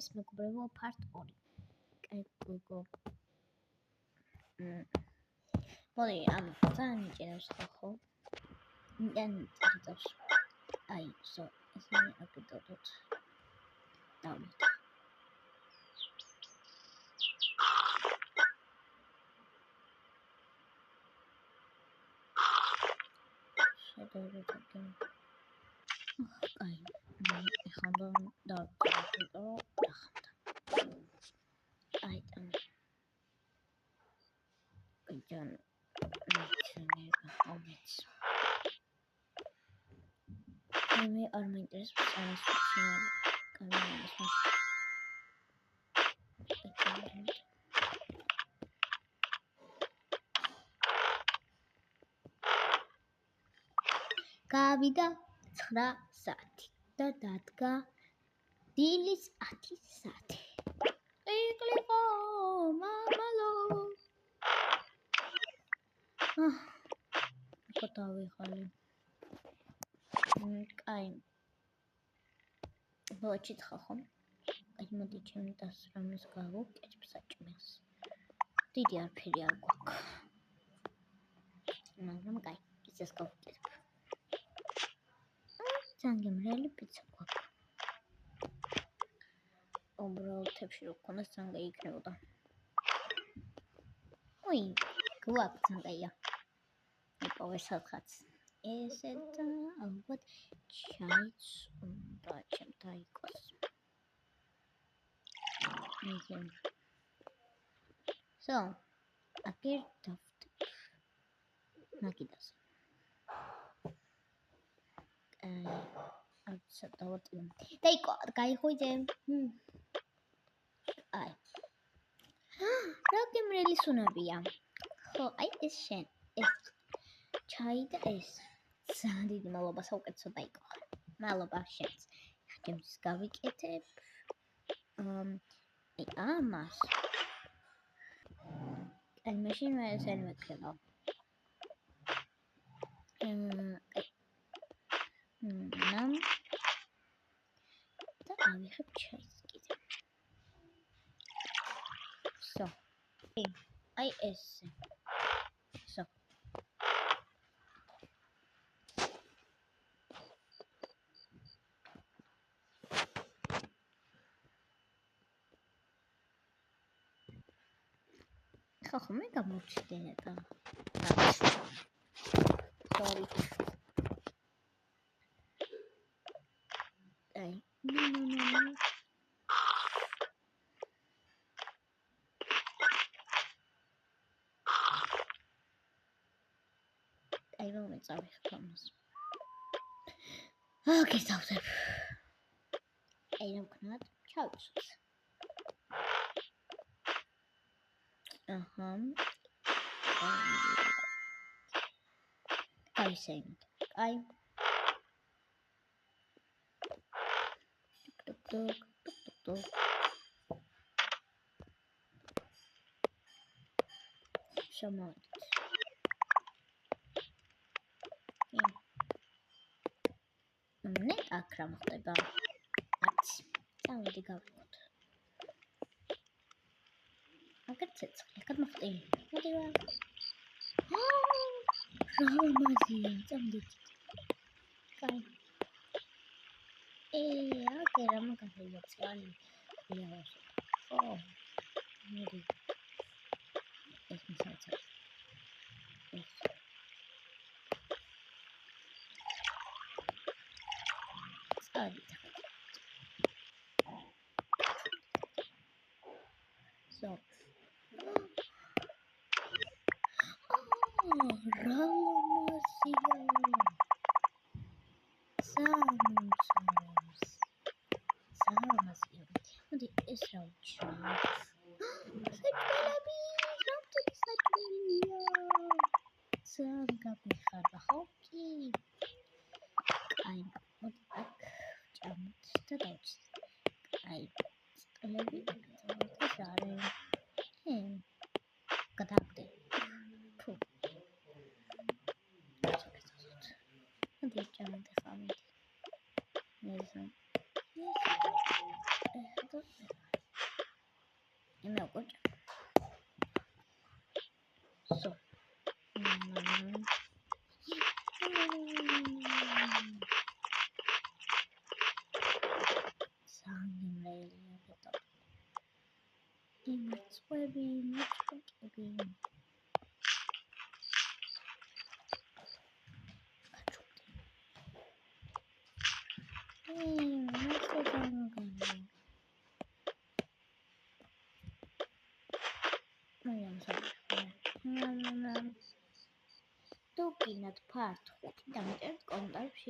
ეს მეგობრებო part 2. კაი გოგო. მოდი, ძალიან მიჭირავს ხო? მიდან წიწოს. აი, ეს მე აკეთოთ. დავით. შედარებით. აი, ეხლა დავკეთო. აი, კაიდან მე არ მაინტერესებს ამას ვცინებ. გავიდა 9 საათი და დადგა დილის 10 საათი. იკლიყო მამალო. გოტავიხალი. კაი. მოჩითხა ხომ? აი მოდი ჩემი დასრამის გავუკეთებ საჭმელს. დიდი არაფერი არ გვაქვს. მაგრამ კაი, პიცას გავუკეთებ. ძალიან გემრიელი პიცა გვაქვს. უბრალოდ თებში რო ქონდეს ძალიან გაიქნებოდა. ой, გვაქვს ძალიან გაია. იპოვე სადღაც. ესე და ალბათ ჩაიც უნდა ჩემთან იყოს. მიგენ. აკერ დავტებ. მაგიდას. აცა დავატიმ. დაიკო, გაიხვიძე. აი. რა გემრიელი სუნებია. ხო, აი ეს შენ. ეს ჩაი და ეს. ძალიან დიდი მადლობა საუკეთესო დაიკო. მადლობა შენს. ჩემს გავიკეთებ. აი ამას. აი მაშინ მე ეს არ მეკრება. ნამ და ავიღებ ჩაის კიდე. აი ესე. ხო, მე გამოვჩდენა. Sorry. აი, ნუ. აი, რომ წავიხებ ამას. ოკეი, დავწებ. აი, რა ვქნათ? ჩავისვით. აი, შენ. აი. Tuk. Шамат. მე აქ რა მოხდება? აცი. წავედი გავიქოთ. აგერ ცეცხლი, აქ მოხდი. მოდი რა. რა მაზია, წამდით. კაი. აგერ რა მაგარია წვალი. იაოს. მოდი. ეს მისაცა. ეს. წადი. Ime ukocha. So. Sangin really betul. Image webbing. თუ გინდათ ფართ 5 დამჭერთ კომენტარებში